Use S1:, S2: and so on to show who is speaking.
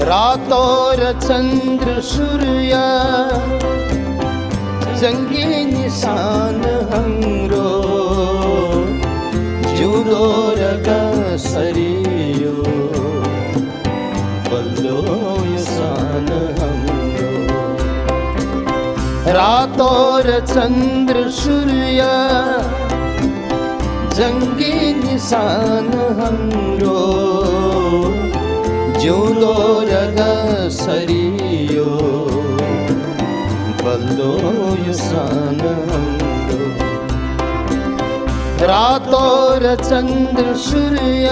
S1: रातो र चंद्र सूर्य जंगी निशान हाम्रो जिउँदो र कसरियो बल्लो यो सान हाम्रो रातो र चंद्र सूर्य जंगी निशान हाम्रो जिउँदो र कसरियो बल्लो यो सान हाम्रो रातो र चंद्र सूर्य